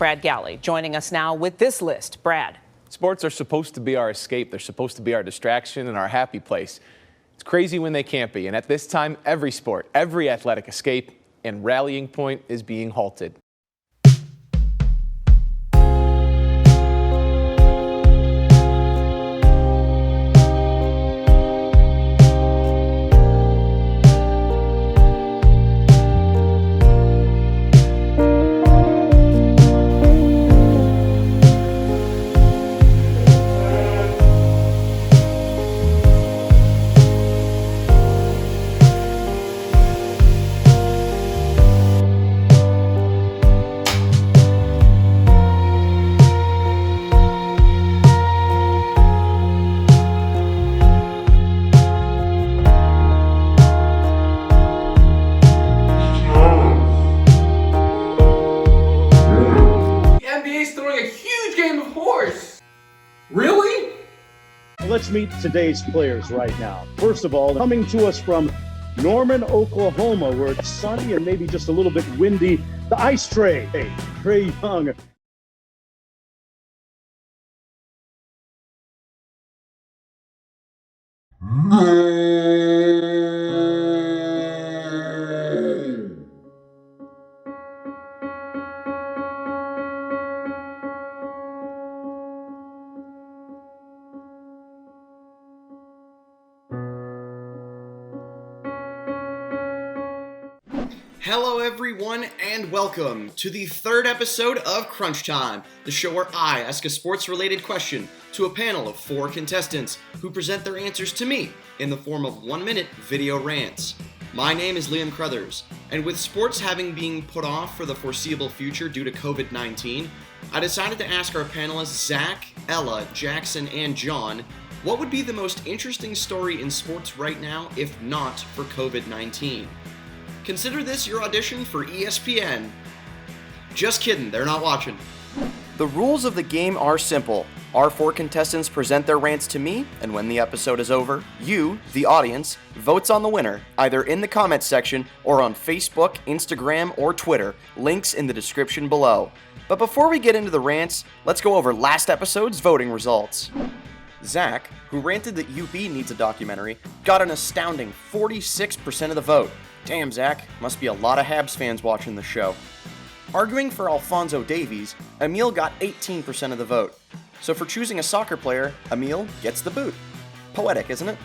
Brad Galley joining us now with this list. Brad. Sports are supposed to be our escape. They're supposed to be our distraction and our happy place. It's crazy when they can't be. And at this time, every sport, every athletic escape and rallying point is being halted. Let's meet today's players right now. First of all, coming to us from Norman, Oklahoma, where it's sunny and maybe just a little bit windy, the Ice Tray, Trae Young. Hello everyone and welcome to the third episode of Crunch Time, the show where I ask a sports-related question to a panel of 4 contestants who present their answers to me in the form of 1-minute video rants. My name is Liam Crothers, and with sports having been put off for the foreseeable future due to COVID-19, I decided to ask our panelists Zach, Ella, Jackson, and John what would be the most interesting story in sports right now if not for COVID-19. Consider this your audition for ESPN. Just kidding, they're not watching. The rules of the game are simple. Our 4 contestants present their rants to me, and when the episode is over, you, the audience, votes on the winner, either in the comments section or on Facebook, Instagram, or Twitter. Links in the description below. But before we get into the rants, let's go over last episode's voting results. Zach, who ranted that UB needs a documentary, got an astounding 46% of the vote. Damn, Zach, must be a lot of Habs fans watching the show. Arguing for Alphonso Davies, Emil got 18% of the vote. So for choosing a soccer player, Emil gets the boot. Poetic, isn't it?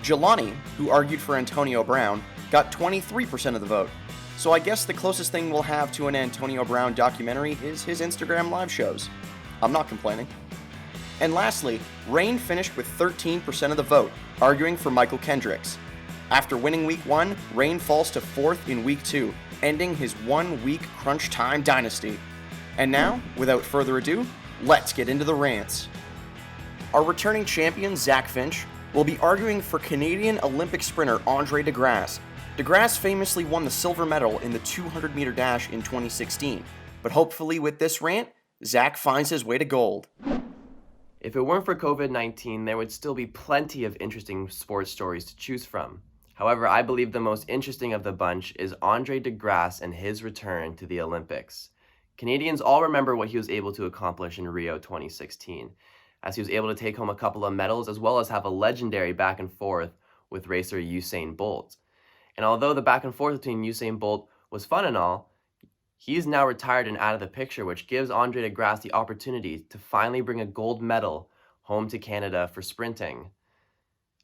Jelani, who argued for Antonio Brown, got 23% of the vote. So I guess the closest thing we'll have to an Antonio Brown documentary is his Instagram live shows. I'm not complaining. And lastly, Rain finished with 13% of the vote, arguing for Michael Kendricks. After winning Week 1, Rain falls to 4th in Week 2, ending his 1-week Crunch Time dynasty. And now, without further ado, let's get into the rants. Our returning champion, Zach Finch, will be arguing for Canadian Olympic sprinter Andre DeGrasse. DeGrasse famously won the silver medal in the 200-meter dash in 2016, but hopefully with this rant, Zach finds his way to gold. If it weren't for COVID-19, there would still be plenty of interesting sports stories to choose from. However, I believe the most interesting of the bunch is Andre DeGrasse and his return to the Olympics. Canadians all remember what he was able to accomplish in Rio 2016, as he was able to take home a couple of medals as well as have a legendary back and forth with racer Usain Bolt. And although the back and forth between Usain Bolt was fun and all, he's now retired and out of the picture, which gives Andre DeGrasse the opportunity to finally bring a gold medal home to Canada for sprinting.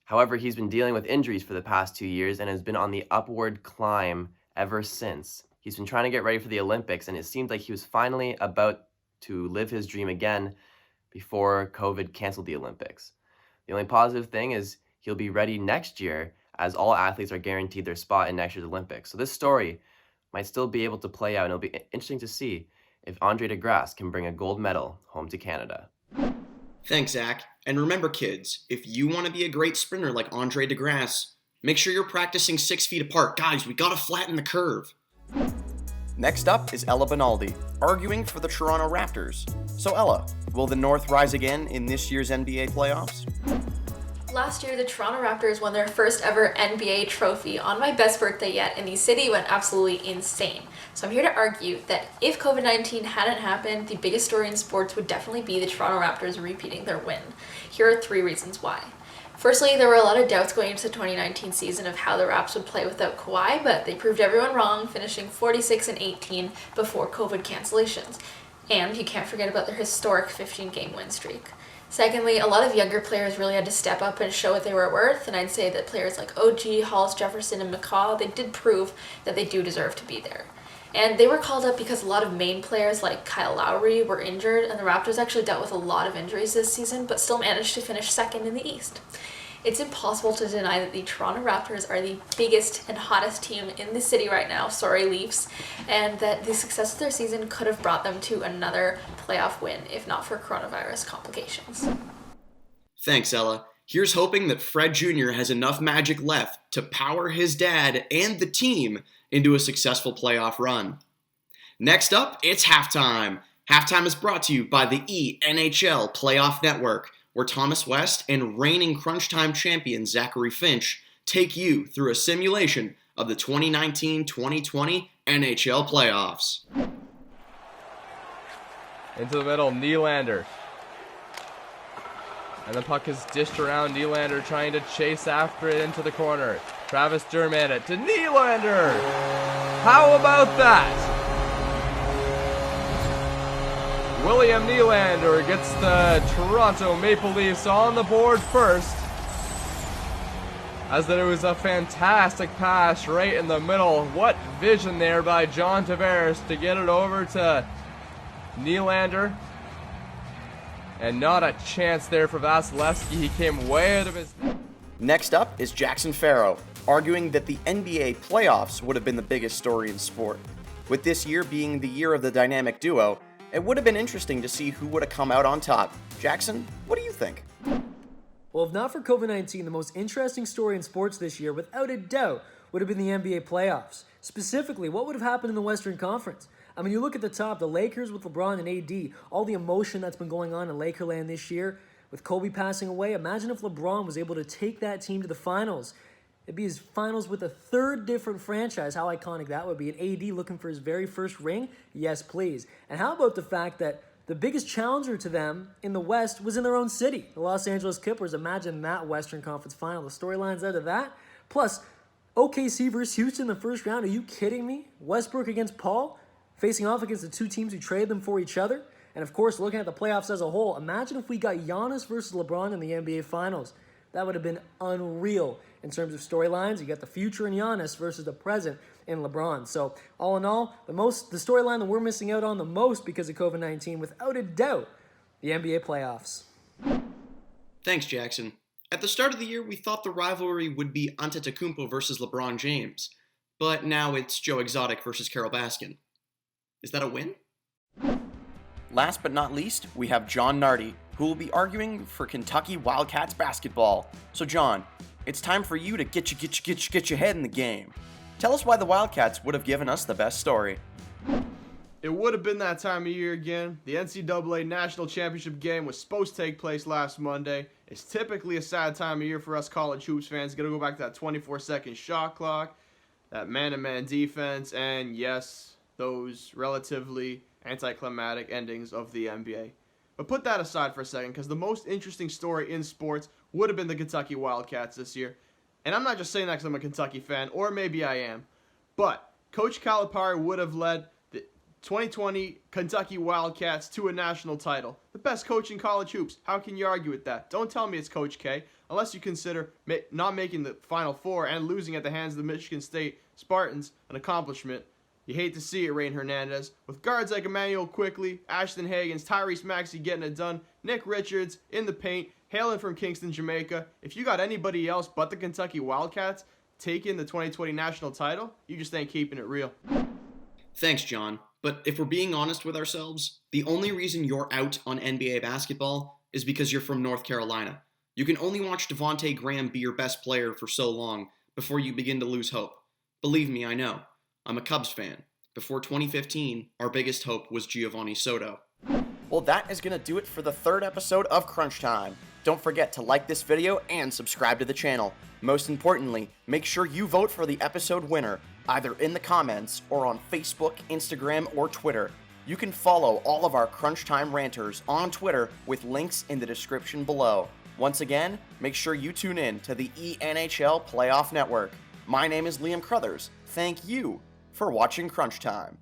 However, he's been dealing with injuries for the past 2 years and has been on the upward climb ever since. He's been trying to get ready for the Olympics, and it seemed like he was finally about to live his dream again before COVID canceled the Olympics. The only positive thing is he'll be ready next year, as all athletes are guaranteed their spot in next year's Olympics. So this story might still be able to play out, and it'll be interesting to see if Andre DeGrasse can bring a gold medal home to Canada. Thanks, Zach. And remember, kids, if you want to be a great sprinter like Andre DeGrasse, make sure you're practicing 6 feet apart. Guys, we gotta flatten the curve. Next up is Ella Benaldi, arguing for the Toronto Raptors. So Ella, will the North rise again in this year's NBA playoffs? Last year, the Toronto Raptors won their first ever NBA trophy on my best birthday yet, and the city went absolutely insane. So I'm here to argue that if COVID-19 hadn't happened, the biggest story in sports would definitely be the Toronto Raptors repeating their win. Here are 3 reasons why. Firstly, there were a lot of doubts going into the 2019 season of how the Raps would play without Kawhi, but they proved everyone wrong, finishing 46-18 before COVID cancellations. And you can't forget about their historic 15-game win streak. Secondly, a lot of younger players really had to step up and show what they were worth, and I'd say that players like OG, Hollis Jefferson, and McCaw, they did prove that they do deserve to be there. And they were called up because a lot of main players like Kyle Lowry were injured, and the Raptors actually dealt with a lot of injuries this season, but still managed to finish second in the East. It's impossible to deny that the Toronto Raptors are the biggest and hottest team in the city right now, sorry Leafs, and that the success of their season could have brought them to another playoff win if not for coronavirus complications. Thanks, Ella. Here's hoping that Fred Jr. has enough magic left to power his dad and the team into a successful playoff run. Next up, it's halftime. Halftime is brought to you by the ENHL Playoff Network, where Thomas West and reigning Crunch Time champion Zachary Finch take you through a simulation of the 2019-2020 NHL playoffs. Into the middle, Nylander. And the puck is dished around. Nylander trying to chase after it into the corner. Travis Dermott it to Nylander. How about that? William Nylander gets the Toronto Maple Leafs on the board first. As that it was a fantastic pass right in the middle. What vision there by John Tavares to get it over to Nylander. And not a chance there for Vasilevsky. He came way out of his... Next up is Jackson Farrow, arguing that the NBA playoffs would have been the biggest story in sport. With this year being the year of the dynamic duo, it would have been interesting to see who would have come out on top. Jackson, what do you think? Well, if not for COVID-19, the most interesting story in sports this year, without a doubt, would have been the NBA playoffs. Specifically, what would have happened in the Western Conference? I mean, you look at the top, the Lakers with LeBron and AD, all the emotion that's been going on in Lakerland this year, with Kobe passing away. Imagine if LeBron was able to take that team to the finals. It'd be his finals with a third different franchise. How iconic that would be. And AD looking for his very first ring? Yes, please. And how about the fact that the biggest challenger to them in the West was in their own city, the Los Angeles Clippers. Imagine that Western Conference final. The storylines out of that. Plus, OKC versus Houston in the first round. Are you kidding me? Westbrook against Paul, facing off against the two teams who traded them for each other. And of course, looking at the playoffs as a whole, imagine if we got Giannis versus LeBron in the NBA Finals. That would have been unreal in terms of storylines. You got the future in Giannis versus the present in LeBron. So all in all, the storyline that we're missing out on the most because of COVID-19, without a doubt, the NBA playoffs. Thanks, Jackson. At the start of the year, we thought the rivalry would be Antetokounmpo versus LeBron James, but now it's Joe Exotic versus Carol Baskin. Is that a win? Last but not least, we have John Nardi, who will be arguing for Kentucky Wildcats basketball. So John, it's time for you to get your head in the game. Tell us why the Wildcats would have given us the best story. It would have been that time of year again. The NCAA National Championship game was supposed to take place last Monday. It's typically a sad time of year for us college hoops fans. Got to go back to that 24-second shot clock, that man-to-man defense, and yes, those relatively anticlimactic endings of the NBA. But put that aside for a second, because the most interesting story in sports would have been the Kentucky Wildcats this year. And I'm not just saying that because I'm a Kentucky fan, or maybe I am. But Coach Calipari would have led the 2020 Kentucky Wildcats to a national title. The best coach in college hoops. How can you argue with that? Don't tell me it's Coach K, unless you consider not making the Final Four and losing at the hands of the Michigan State Spartans an accomplishment. You hate to see it, Rain Hernandez. With guards like Emmanuel Quickley, Ashton Hagans, Tyrese Maxey getting it done, Nick Richards in the paint, hailing from Kingston, Jamaica. If you got anybody else but the Kentucky Wildcats taking the 2020 national title, you just ain't keeping it real. Thanks, John. But if we're being honest with ourselves, the only reason you're out on NBA basketball is because you're from North Carolina. You can only watch Devontae Graham be your best player for so long before you begin to lose hope. Believe me, I know. I'm a Cubs fan. Before 2015, our biggest hope was Giovanni Soto. Well, that is going to do it for the third episode of Crunch Time. Don't forget to like this video and subscribe to the channel. Most importantly, make sure you vote for the episode winner, either in the comments or on Facebook, Instagram, or Twitter. You can follow all of our Crunch Time ranters on Twitter with links in the description below. Once again, make sure you tune in to the ENHL Playoff Network. My name is Liam Crothers. Thank you for watching Crunch Time.